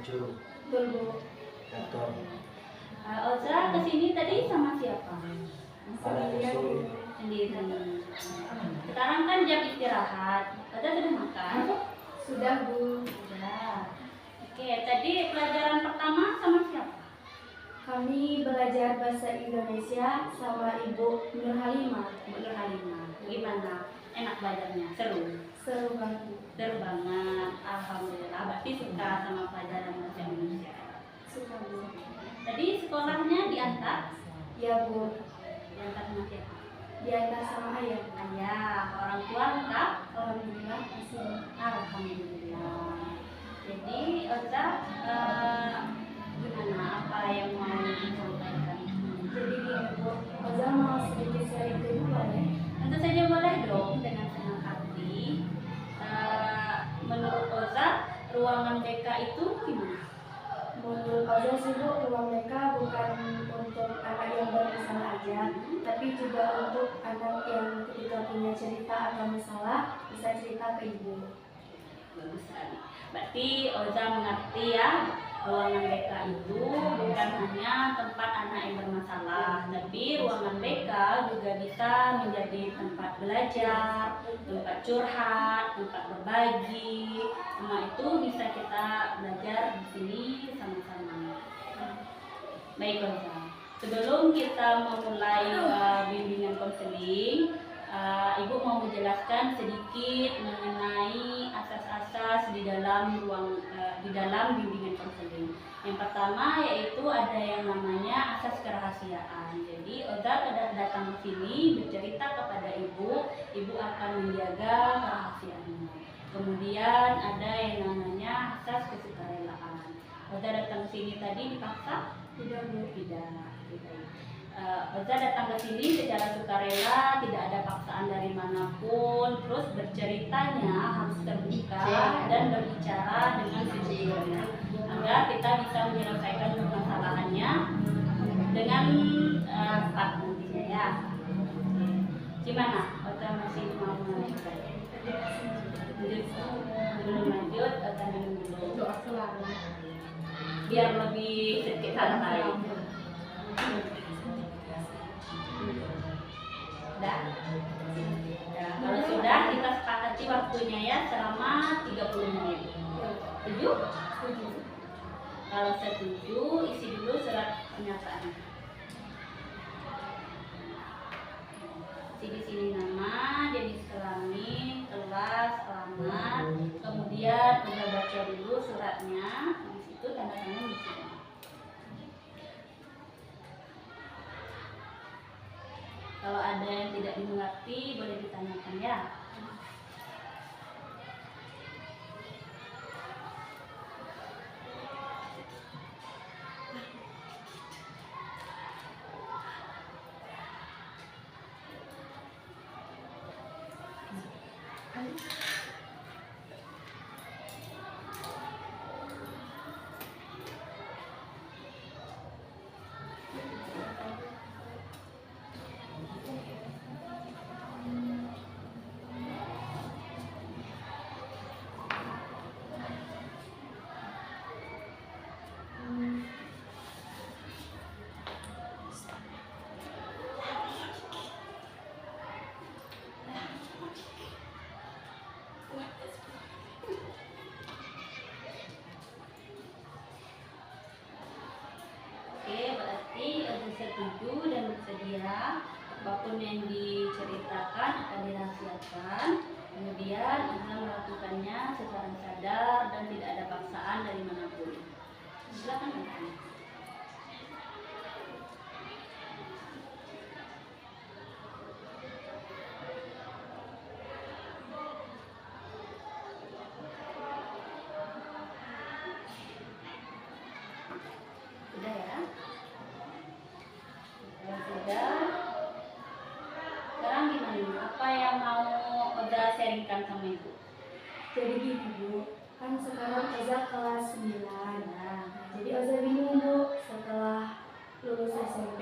muncul. Betul, Bu. Kantor. Oza kesini tadi sama siapa? Sendirian. Sendiri. Sekarang kan jam istirahat. Oza sudah makan? Sudah, Bu. Sudah. Oke, tadi pelajaran pertama sama siapa? Kami belajar bahasa Indonesia sama Ibu Nur Halimah. Bu Nur Halimah. Gimana? Enak belajarnya? Seru? Seru banget, Bu. Seru banget. Alhamdulillah. Berarti suka sama pelajaran bahasa Indonesia. Suka, Bu. Tadi sekolahnya diantar? Ya, Bu. Diantar sama siapa? Diantar sama ayah. Ayah. Orang tua lengkap? Alhamdulillah masih. Alhamdulillah. Jadi Oza gimana? Apa yang mau disampaikan? Jadi gini, Bu. Oza mau sedikit sharing ke Ibu, boleh? Tentu saja boleh dong, dengan senang hati. Menurut Oza, ruangan BK itu gimana? Menurut Oza sih, Bu, ruang mereka bukan untuk anak yang bermasalah aja, tapi juga untuk anak yang ketika punya cerita atau masalah bisa cerita ke Ibu. Bagus sekali. Berarti Oza mengerti ya, ruangan BK itu bukan hanya tempat anak yang bermasalah, tapi ruangan BK juga bisa menjadi tempat belajar, tempat curhat, tempat berbagi. Semua itu bisa kita belajar di sini sama-sama. Baik Oza, sebelum kita memulai bimbingan konseling, Ibu mau menjelaskan sedikit mengenai asas-asas di dalam bimbingan konseling. Yang pertama yaitu ada yang namanya asas kerahasiaan. Jadi Oza datang ke sini bercerita kepada Ibu akan menjaga kerahasiaannya. Kemudian ada yang namanya asas kesukarelaan. Oza datang ke sini tadi dipaksa? Tidak, Bu. Tidak. Oza datang ke sini secara sukarela, tidak ada paksaan dari manapun. Terus berceritanya harus terbuka dan berbicara dengan sejujurnya, agar kita bisa menyelesaikan permasalahannya dengan tepat nantinya ya. Gimana? Oza masih mau melanjutkan? Sebelum lanjut, Oza minum dulu. Doa selalu. Biar lebih sedikit santai. Sudah? Kalau sudah, kita sepakati waktunya ya selama 30 menit. Setuju? Setuju. Kalau setuju, isi dulu surat pernyataan. Isi di sini nama, jenis kelamin, kelas, alamat. Kemudian udah baca dulu suratnya. Di situ tanda tangan di sini. Kalau ada yang tidak dimengerti, boleh ditanyakan ya. Oke, berarti Oza setuju dan bersedia apapun yang diceritakan akan dirahasiakan. Kemudian Oza melakukannya secara sadar dan tidak ada paksaan dari manapun. Silakan Oza. Sudah ya? Kalau sudah, sekarang gimana? Apa yang mau Oza sharingkan sama Ibu? Jadi gini, Bu. Kan sekarang Oza kelas 9. Jadi Oza bingung, Bu. Setelah lulus SMP,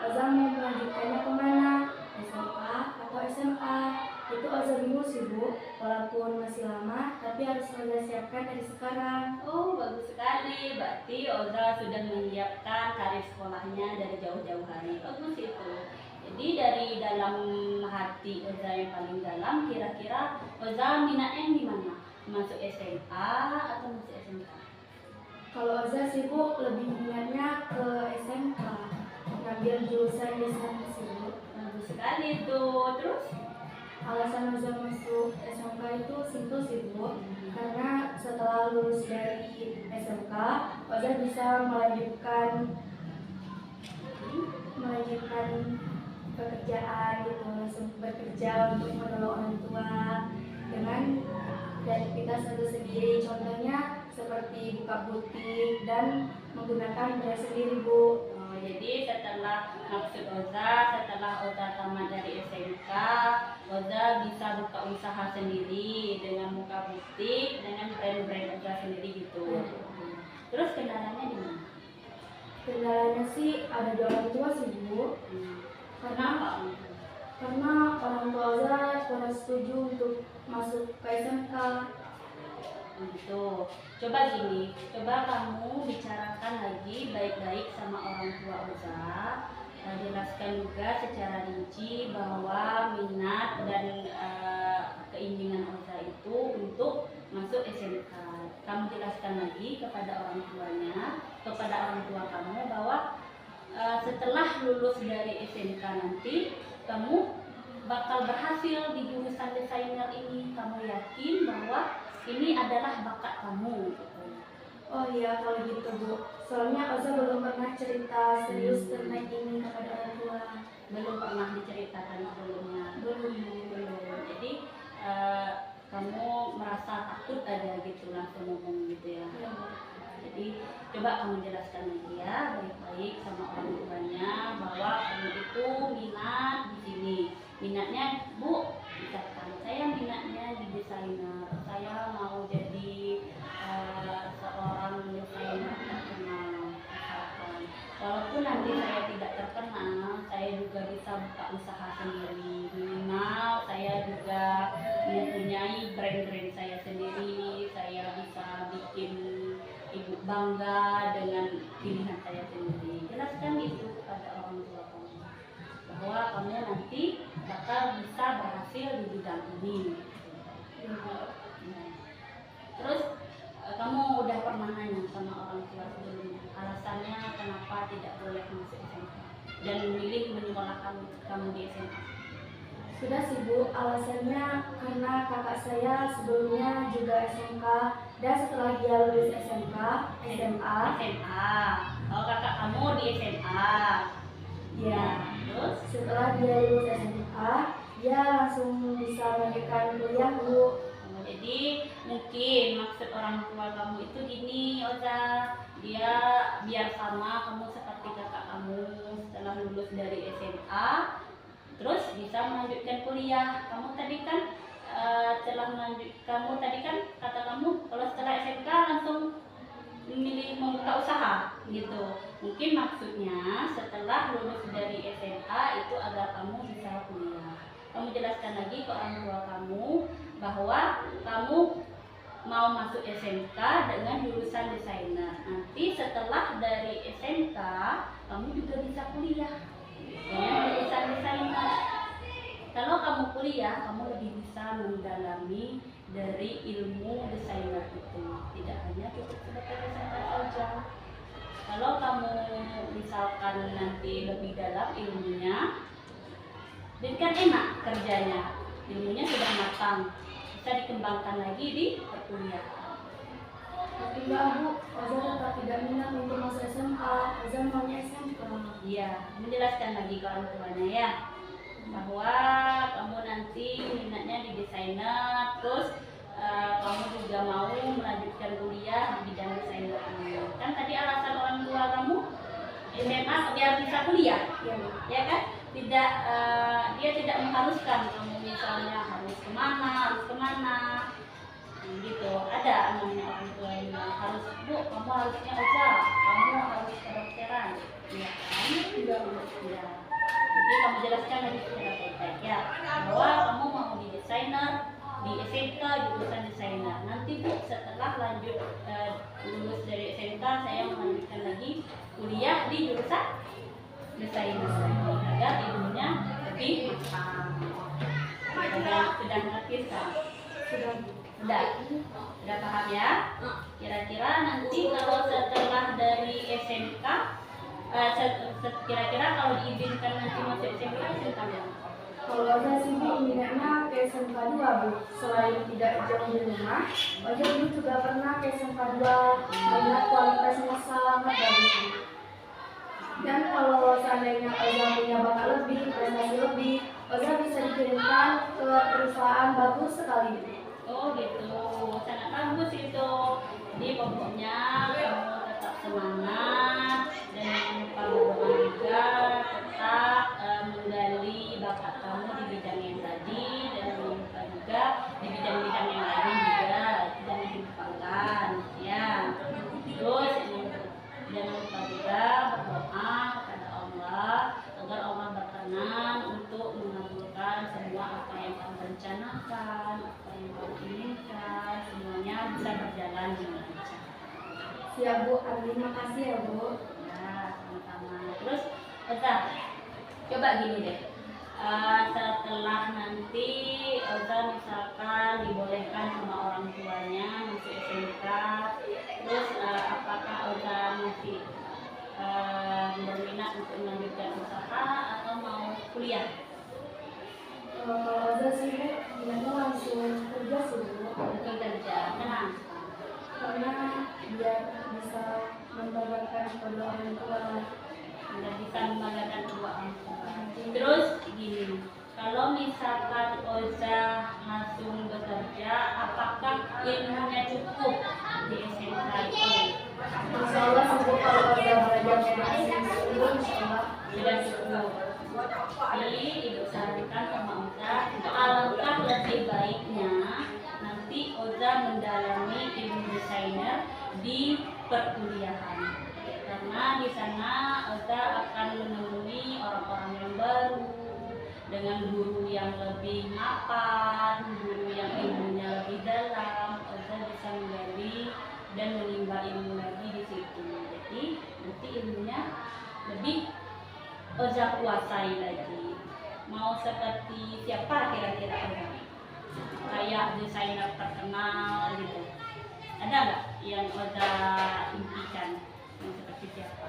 Oza mau melanjutkannya kemana? SMA atau SMA? Itu Oza bingung sih, Bu. Walaupun masih lama, tapi harus Oza siapkan dari sekarang. Oh, bagus sekali. berarti Oza sudah menyiapkan karir sekolahnya dari jauh-jauh hari. Bagus itu. Jadi dari dalam hati Oza yang paling dalam, kira-kira Oza minatnya di mana? Masuk SMA atau masuk SMK? Kalau Oza sih Bu lebih minatnya ke SMK, ngambil jurusan desain sih Bu. Bagus sekali tuh. Terus? Alasan Oza masuk SMK itu simpel sih Bu, karena setelah lulus dari SMK, Oza bisa melanjutkan pekerjaan gitu, langsung bekerja untuk menolong orang tua dengan kreativitas Oza sendiri. Contohnya seperti buka butik dan menggunakan brand sendiri Bu. Jadi setelah setelah Oza tamat dari SMK, Oza bisa buka usaha sendiri dengan buka butik dengan brand-brand Oza sendiri gitu. Terus kendalanya di mana? Kendalanya sih ada di orang tua sih Bu. Kenapa? Karena orang tua Oza kurang setuju untuk masuk ke SMK. Gitu. Coba gini, coba kamu bicarakan lagi baik-baik sama orang tua Oza. Jelaskan juga secara rinci bahwa minat dan keinginan Oza itu untuk masuk SMK. Kamu jelaskan lagi kepada orang tuanya, kepada orang tua kamu bahwa setelah lulus dari SMK nanti kamu bakal berhasil di jurusan desainer ini. Kamu yakin bahwa ini adalah bakat kamu gitu. Oh iya kalau gitu Bu. Soalnya Oza belum pernah cerita serius tentang ini kepada orang tua. Belum pernah diceritakan sebelumnya. Belum. Jadi kamu merasa takut aja gitu langsung ngomong gitu ya. Ya, Bu. Jadi coba kamu jelaskan lagi ya baik-baik sama orang tuanya bahwa kamu itu minat di sini. Minatnya Bu, misalkan saya minatnya di desainer. Saya mau jadi seorang desainer terkenal. Misalkan. Walaupun nanti saya tidak terkenal, saya juga bisa buka usaha sendiri. Minimal saya juga mempunyai brand-brand saya sendiri. Saya bisa bikin ibu bangga dengan pilihan saya sendiri. Jelaskan itu kepada orang tua kamu bahwa kamu nanti bakal bisa berhasil di bidang ini. Terus kamu udah pernah nanya sama orang tua sebelumnya alasannya kenapa tidak boleh masuk SMK dan memilih menyekolahkan kamu di SMA? Sudah sih Bu, alasannya karena kakak saya sebelumnya juga SMK dan setelah dia lulus SMK, SMA. Oh, kakak kamu di SMA. Ya, Terus setelah dia lulus SMA, dia langsung bisa melanjutkan kuliah Bu. jadi mungkin maksud orang tua kamu itu gini, Oza, dia biar sama kamu seperti kakak kamu setelah lulus dari SMA, terus bisa melanjutkan kuliah. Kamu tadi kan kata kamu kalau setelah SMK langsung memilih membuka usaha gitu. Mungkin maksudnya setelah lulus dari SMA itu agar kamu bisa kuliah. Kamu jelaskan lagi ke orang tua kamu bahwa kamu mau masuk SMK dengan jurusan desainer. Nanti setelah dari SMK kamu juga bisa kuliah dengan jurusan desainer. Kalau kamu kuliah, kamu lebih bisa mendalami dari ilmu desainer itu. Tidak hanya cukup sebagai desainer saja. Kalau kamu misalkan nanti lebih dalam ilmunya, jadi kan enak kerjanya, ilmunya sudah matang, bisa dikembangkan lagi di perkuliahan. Tapi enggak Bu, Oza tetap tidak minat untuk masuk SMK. Oza maunya SMK. Iya, menjelaskan lagi ke orang tuanya ya, bahwa kamu nanti minatnya di desainer, terus kamu juga mau melanjutkan kuliah di bidang desainer ini. Kan tadi alasan orang tua kamu SMA biar bisa kuliah, Ya Bu. ya kan? Tidak, dia tidak mengharuskan kamu misalnya harus kemana, gitu. Ada namanya orang tua yang harus, Bu, kamu harusnya Oza, kamu harus kedokteran, ya kan? Tidak Bu. Ya. Jadi kamu jelaskan lagi secara baik-baik ya, bahwa kamu mau di desainer, di SMK jurusan desainer. Nanti Bu setelah lanjut lulus dari SMK SMK saya melanjutkan lagi kuliah di jurusan desain agar ilmunya lebih matang. Sudah ngerti sekarang? Sudah paham ya? Kira-kira nanti kalau setelah dari SMK, kira-kira kalau diizinkan nanti masuk SMK, SMK berapa? Kalau Oza sih minatnya ke SMK 2 Bu. Selain tidak jauh di rumah, Oza dulu juga pernah ke SMK 2 melihat kualitasnya sangat bagus. Dan kalau seandainya Oza punya bakat lebih, prestasi lebih, Oza bisa dikirimkan ke perusahaan bagus sekali. Oh gitu, sangat bagus itu. Jadi pokoknya kamu tetap semangat dan jangan lupa berdoa juga, tetap menggali bakat kamu di bidang yang tadi dan jangan lupa juga di bidang-bidang yang lain juga, jangan dilupakan ya. Terus jangan lupa juga berdoa kepada Allah agar Allah berkenan untuk mengabulkan semua apa yang kamu rencanakan, apa yang kamu inginkan, semuanya bisa berjalan dengan lancar. Siap Bu, terima kasih ya Bu. Ya, sama-sama. Terus, Oza, coba gini deh. Setelah nanti Oza misalkan dibolehkan sama orang tuanya masuk SMK, terus apakah Oza masih berminat untuk melanjutkan usaha atau mau kuliah? Kalau Oza sih minatnya langsung kerja sih Bu. Untuk kerja, kenapa? Karena biar bisa membanggakan kedua orang tua. Anda bisa membanggakan kedua orang tua. Terus gini, kalau misalkan Oza langsung bekerja, apakah ilmunya cukup di SMK itu? Insya Allah sih Bu, kalau Oza belajar masing dulu, insya Allah Sudah cukup. Jadi ibu sarankan sama Oza, alangkah lebih baiknya nanti Oza mendalami ilmu desainer di perkuliahan. Karena di sana Oza akan menemui orang-orang yang baru dengan guru yang lebih mapan, guru yang ilmunya lebih dalam. Oza bisa menggali dan menimba ilmu lagi di situ. Jadi nanti ilmunya lebih Oza kuasai lagi. Mau seperti siapa kira-kira Oza? Kayak desainer terkenal gitu. Ada nggak yang Oza impikan? Yang seperti siapa?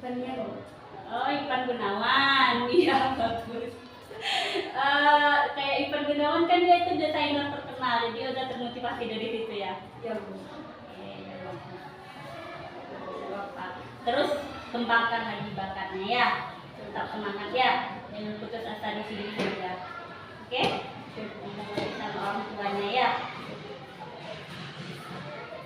Ivan. Oh, Ivan Gunawan. Iya, bagus. Kayak Ivan Gunawan kan dia itu desainer terkenal, jadi Oza termotivasi dari situ ya. Ya Bu. Terus kembangkan lagi bakatnya ya, tetap semangat ya, jangan putus asa di sini saja. Oke? Ngomong lagi sama orang tuanya ya.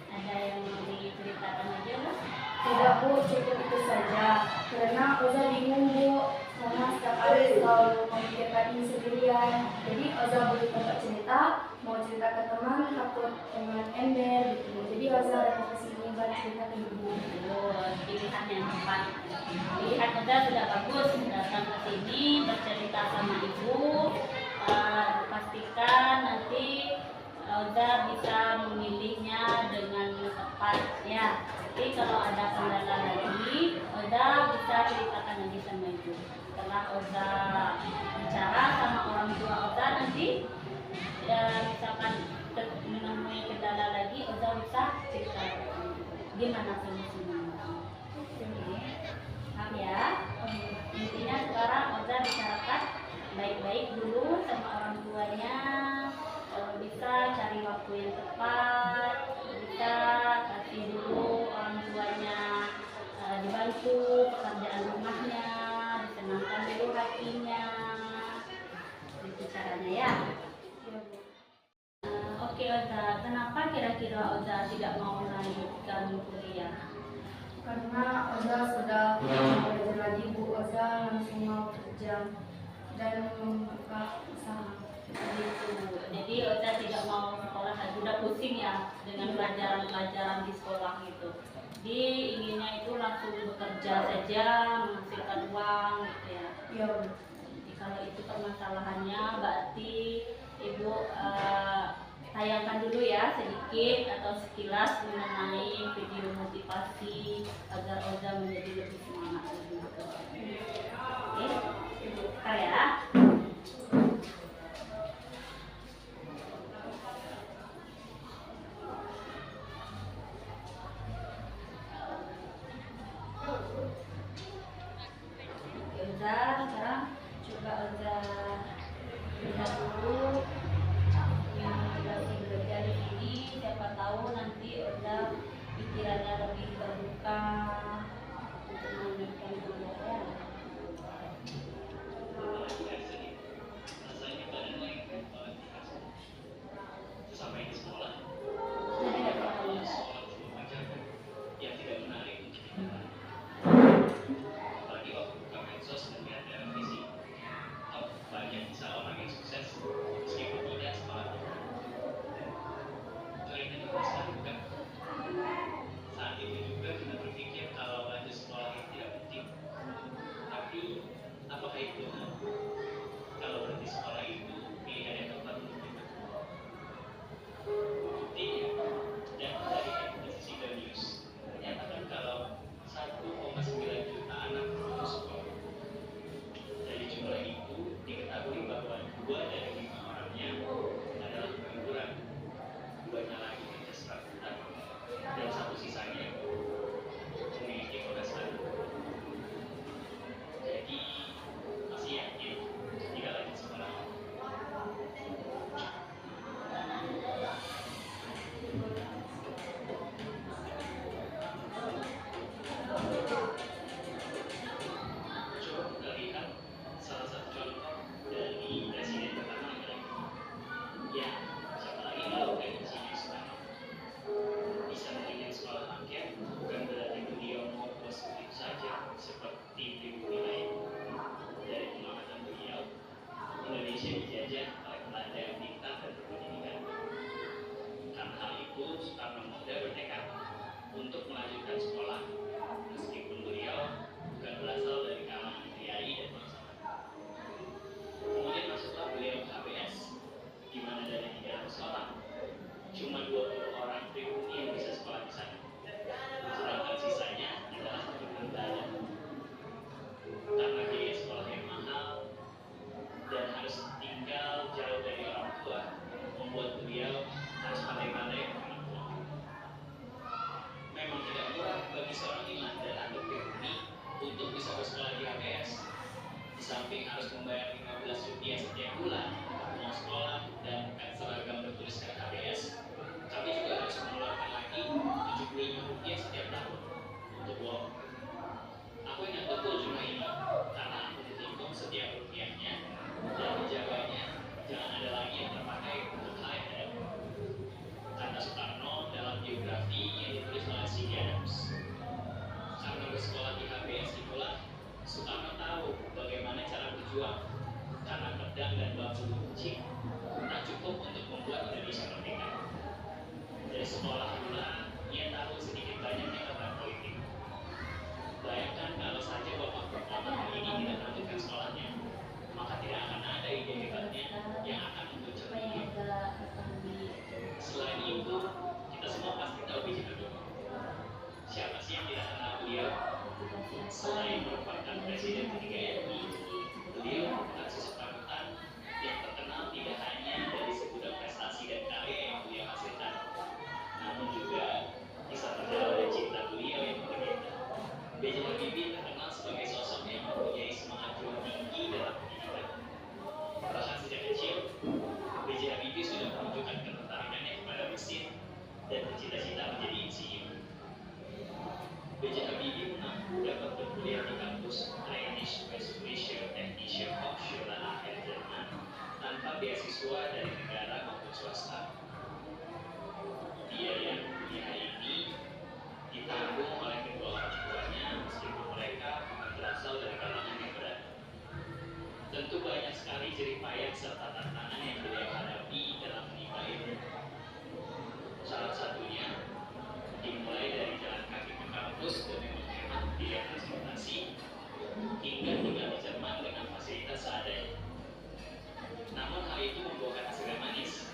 Ada yang mau diceritakan aja nggak? Tidak Bu, cukup itu saja. Karena Oza bingung Bu, karena setiap hari selalu memikirkan ini sendirian. Jadi Oza boleh tempat cerita, mau cerita ke teman, takut dengan ember gitu. Jadi Oza datang ke sini buat cerita ke ibu. Pilihan yang tepat. Pilihan Oza sudah bagus, datang ke sini bercerita sama ibu. Pastikan nanti Oza bisa memilihnya dengan tepat ya. Jadi kalau ada kendala lagi, Oza bisa ceritakan lagi sama ibu. Setelah Oza bicara sama orang tua Oza nanti, ya misalkan menemui kendala lagi, Oza bisa cerita gimana solusinya. Paham ya? Intinya sekarang Oza bicarakan baik-baik dulu sama orang tuanya. Kalau bisa cari waktu yang tepat, bisa kasih dulu orang tuanya dibantu pekerjaan rumahnya, disenangkan dulu hatinya. Itu caranya ya. Oke Oza, kenapa kira-kira Oza tidak mau melanjutkan kuliah? Karena Oza sudah belajar lagi Bu, Oza langsung mau kerja dan membuka usaha. Gitu. Jadi Oza tidak mau sekolah lagi, udah pusing ya dengan pelajaran-pelajaran di sekolah gitu. Jadi inginnya itu langsung bekerja saja, menghasilkan uang gitu ya. Iya Bu. Jadi kalau itu permasalahannya, berarti ibu sedikit atau sekilas mengenai video motivasi agar Oza menjadi lebih semangat lagi. Oke, bentar ya. Oza, sekarang coba Oza lihat dulu motivasi belajar di sini. Siapa tahu nanti Oza pikirannya lebih terbuka untuk melanjutkan kuliah. Sampai di sekolah, Nanti dapat tahu. sekolah yang tidak menarik untuk kita. Apalagi waktu buka medsos dan lihat televisi, banyak bisa orang yang sukses meskipun tidak sekolah. Kalian itu pasti bukan? Saat itu juga kita berpikir kalau lanjut sekolah itu tidak penting. Tapi apakah itu benar? Kalau berhenti sekolah itu pilihan yang tepat untuk kita? Buktinya, data dari Edukasi News menyatakan kalau 1,9 juta anak putus sekolah. Dari jumlah itu diketahui bahwa 2 dari 5 orangnya adalah pengangguran, 2-nya lagi kerja serabutan, dan 1 sisanya memiliki penghasilan. Jadi masih yakin tidak lanjut sekolah? Coba kita lihat salah satu contoh dari presiden pertama Amerika. Ya, siapa lagi kalau Insinyur Soekarno. Bisa mendirikan sekolah rakyat bukan berarti beliau mau puas begitu saja seperti pribumi lain. Dari pengamatan beliau, Indonesia dijajah oleh Belanda yang pintar dan berpendidikan. Karena hal itu, Soekarno muda bertekad untuk melanjutkan sekolah, meskipun beliau bukan berasal dari kalangan kiai dan bangsawan. Kemudian masuklah beliau ke HBS, di mana dari 300 orang, cuma 20 orang pribumi yang bisa sekolah di sana. Sedangkan sisanya adalah keturunan Belanda. Karena biaya sekolah yang mahal dan harus tinggal jauh dari orang tua, membuat beliau harus pandai-pandai orang tua. Memang tidak murah bagi seorang Imandan atau pribumi untuk bisa bersekolah di HBS. Di samping harus membayar Rp15 setiap bulan untuk mau sekolah dan bukan seragam bertuliskan HBS, kami juga harus mengeluarkan lagi Rp75 setiap tahun untuk uang. Aku ingat betul jumlah ini karena aku menghitung setiap rupiahnya dan menjaganya jangan ada lagi yang terpakai untuk hal yang tidak perlu. Kata Soekarno dalam biografi yang ditulis oleh C.D. Adams. Karena bersekolah di HBS itulah Soekarno tahu bagaimana cara berjuang. Karena pedang dan bambu runcing tak cukup untuk membuat Indonesia merdeka. Dari sekolah pula ia tahu sedikit banyaknya tentang politik. Bayangkan kalau saja bapak-bapak hari ini tidak melanjutkan sekolahnya, maka tidak akan ada ide hebatnya yang akan muncul dia. Selain itu, kita semua pasti tahu B.J. Habibie. Siapa sih yang tidak kenal beliau? Selain merupakan presiden ketiga RI, beliau merupakan sosok panutan yang terkenal tidak hanya dari segudang prestasi dan karya yang beliau hasilkan, namun juga kisah perjalanan dan cinta beliau yang berbeda. B.J. Habibie terkenal sebagai sosok yang mempunyai semangat juang tinggi dalam pendidikan. Bahkan sejak kecil, B.J. Habibie sudah menunjukkan ketertarikannya kepada mesin dan bercita-cita menjadi insinyur. B.J. Habibie mengaku dapat berkuliah di kampus Rheinische Westfälische Technische Hochschule Aachen, Jerman, tanpa beasiswa dari negara maupun swasta. Biaya kuliah ini ditanggung oleh kedua orang tuanya meskipun mereka bukan berasal dari kalangan yang berada. Tentu banyak sekali jerih payah serta tantangan yang beliau hadapi dalam menimba ilmu. Salah satunya dimulai dari jalan kaki ke kampus demi menghemat biaya transportasi hingga tinggal di Jerman dengan fasilitas seadanya. Namun hal itu membuahkan hasil yang manis.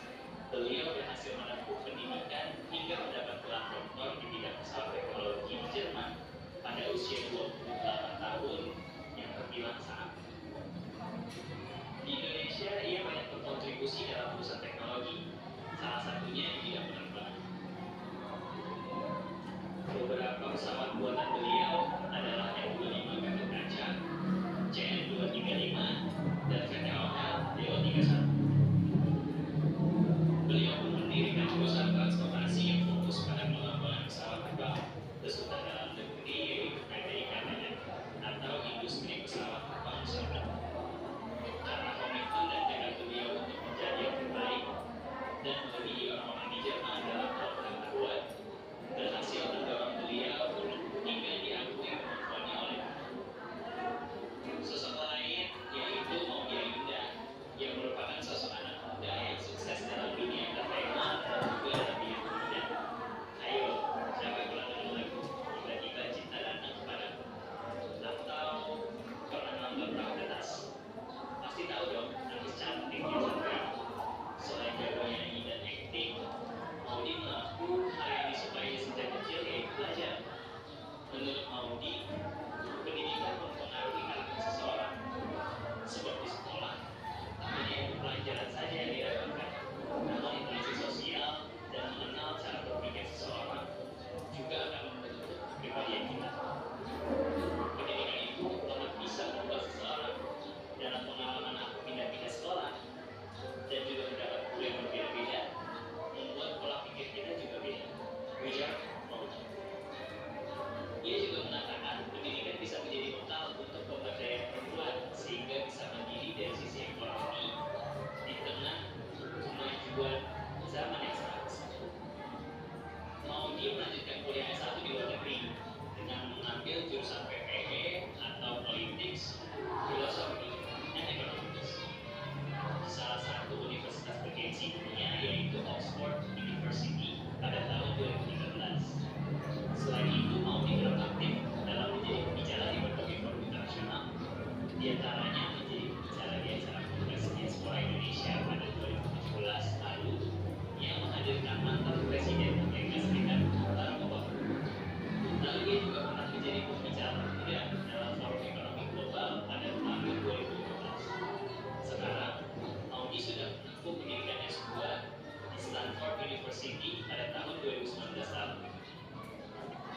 Stanford University pada tahun 2019 lalu.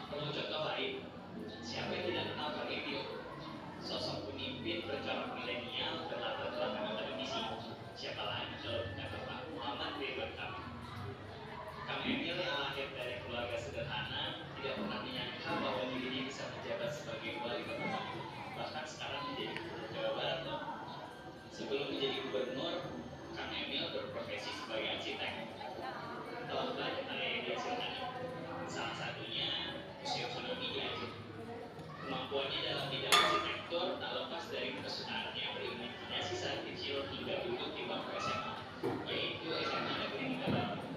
Contoh lain, siapa yang tidak kenal Kang Emil? Sosok pemimpin bercorak milenial berlatar belakang akademisi. Siapa lagi kalau bukan Bapak Muhammad Ridwan Kamil. Kang Emil yang lahir dari keluarga sederhana tidak pernah menyangka bahwa dirinya bisa menjabat sebagai wali kota Bandung, bahkan sekarang menjadi gubernur Jawa Barat. Sebelum menjadi gubernur, Kang Emil berprofesi sebagai arsitek. Telah banyak karya yang dihasilkan. Salah satunya Museum Tsunami di Aceh. Kemampuannya dalam bidang arsitektur tak lepas dari kesukaannya berimajinasi saat kecil hingga duduk di bangku SMA, yaitu SMA Negeri 3 Bandung.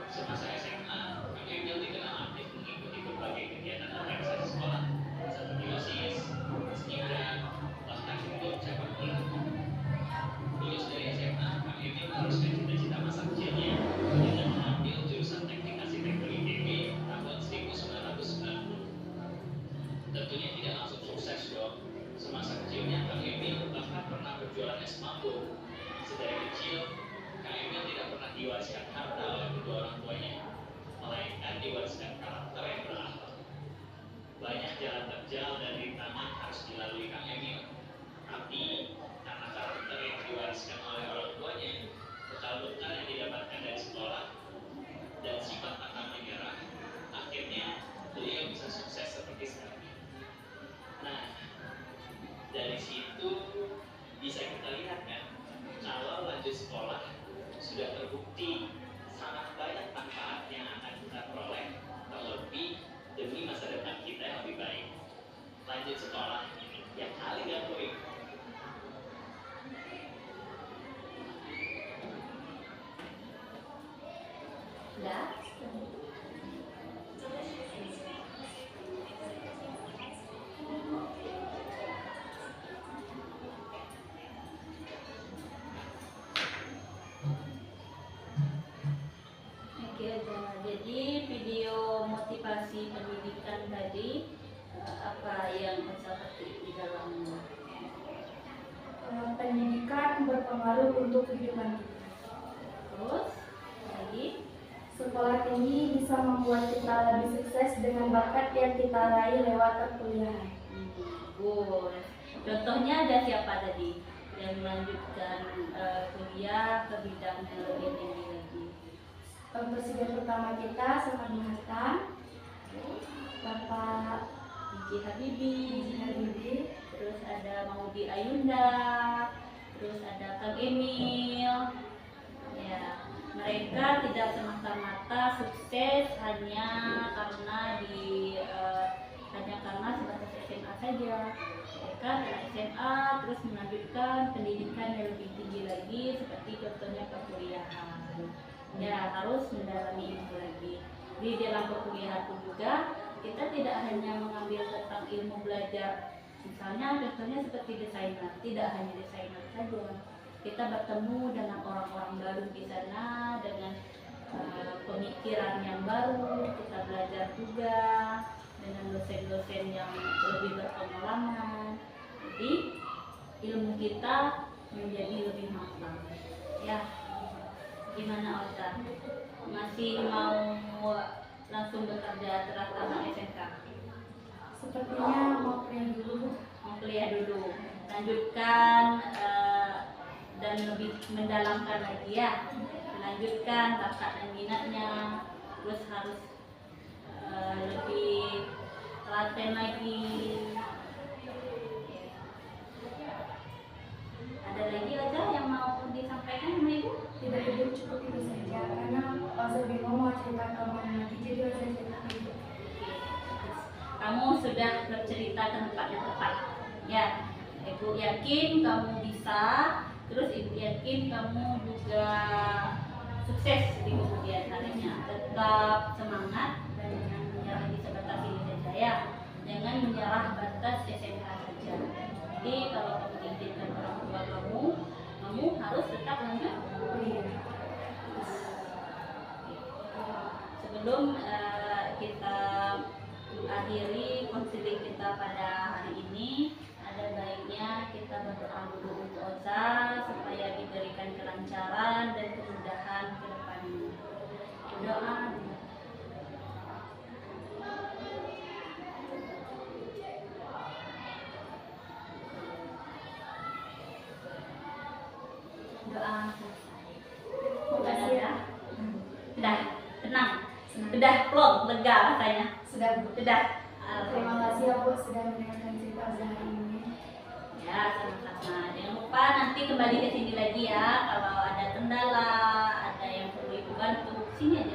Semasa SMA, Kang Emil dikenal aktif mengikuti berbagai kegiatan organisasi sekolah, seperti OSIS, Paskibra, bahkan ikut cabang olahraga. Lulus dari SMA, Kang Emil meneruskan cita-cita masa kecilnya dengan mengambil jurusan Teknik Arsitektur ITB tahun 1990. Tentunya tidak langsung sukses dong. Semasa kecilnya Kang Emil bahkan pernah berjualan es mambo. Sedari kecil, Kang Emil tidak pernah diwariskan harta oleh kedua orang tuanya, melainkan diwariskan karakter yang berakhlak. Banyak jalan terjal dan rintangan harus dilalui Kang Emil, tapi karena karakter yang diwariskan oleh orang tuanya, bekal-bekal yang didapatkan dari sekolah, dan sifat pantang menyerah, akhirnya beliau bisa sukses seperti sekarang. Nah, dari situ bisa kita lihat kan, kalau lanjut sekolah sudah terbukti sangat banyak manfaat yang akan kita peroleh, terlebih demi masa depan kita yang lebih baik. Lanjut sekolah ini yang paling gak boleh. Ya. Jadi video motivasi pendidikan tadi apa yang bisa petik di dalamnya? Pendidikan berpengaruh untuk kehidupan kita. Terus lagi Sekolah tinggi bisa membuat kita lebih sukses dengan bakat yang kita raih lewat perkuliahan. Good. Contohnya ada siapa tadi yang melanjutkan kuliah ke bidang yang lebih tinggi lagi? Presiden pertama kita Soekarno-Hatta, Bapak B.J. Habibie, Habibie, terus ada Maudy Ayunda, terus ada Kang Emil. Ya, mereka tidak semata-mata sukses hanya karena sebatas SMA saja. Mereka dari SMA terus melanjutkan pendidikan yang lebih tinggi lagi, seperti contohnya perkuliahan. Ya, harus mendalami ilmu lagi. Di dalam perkuliahan pun juga kita tidak hanya mengambil tentang ilmu belajar, misalnya contohnya seperti desainer, tidak hanya desainer saja. Kita bertemu dengan orang-orang baru di sana, dengan pemikiran yang baru, kita belajar juga dengan dosen-dosen yang lebih berpengalaman. Jadi ilmu kita menjadi lebih matang. Ya, gimana Ota? Masih mau langsung bekerja terutama SMK? sepertinya mau kuliah dulu. Mau kuliah dulu, lanjutkan dan lebih mendalamkan lagi ya, melanjutkan bakat dan minatnya, terus harus lebih telaten lagi. Ada lagi aja yang mau disampaikan sama Ibu? Tidak hidup cukup itu saja karena Oza bingung mau cerita ke mana lagi, jadi Oza cerita ke Ibu. Kamu sudah bercerita ke tempat yang tepat. Ya, Ibu yakin kamu bisa. Terus Ibu yakin kamu juga sukses di kemudian harinya. Tetap semangat dan jangan menyerah di sebatas ini saja ya. Jangan menyerah batas SMK saja. Jadi kalau kamu diizinkan orang tua kamu harus tetap lanjut kuliah. Sebelum kita akhiri konseling kita pada hari ini, ada baiknya kita berdoa dulu untuk Oza supaya diberikan kelancaran dan kemudahan ke depannya. Udah, tenang. Senang. Udah plong, lega rasanya. Sudah Bu. Udah. Terima kasih ya Bu sudah mendengarkan cerita Oza hari ini. Ya, sama-sama. Jangan lupa nanti kembali ke sini lagi ya. Kalau ada kendala, ada yang perlu ibu bantu, sini aja.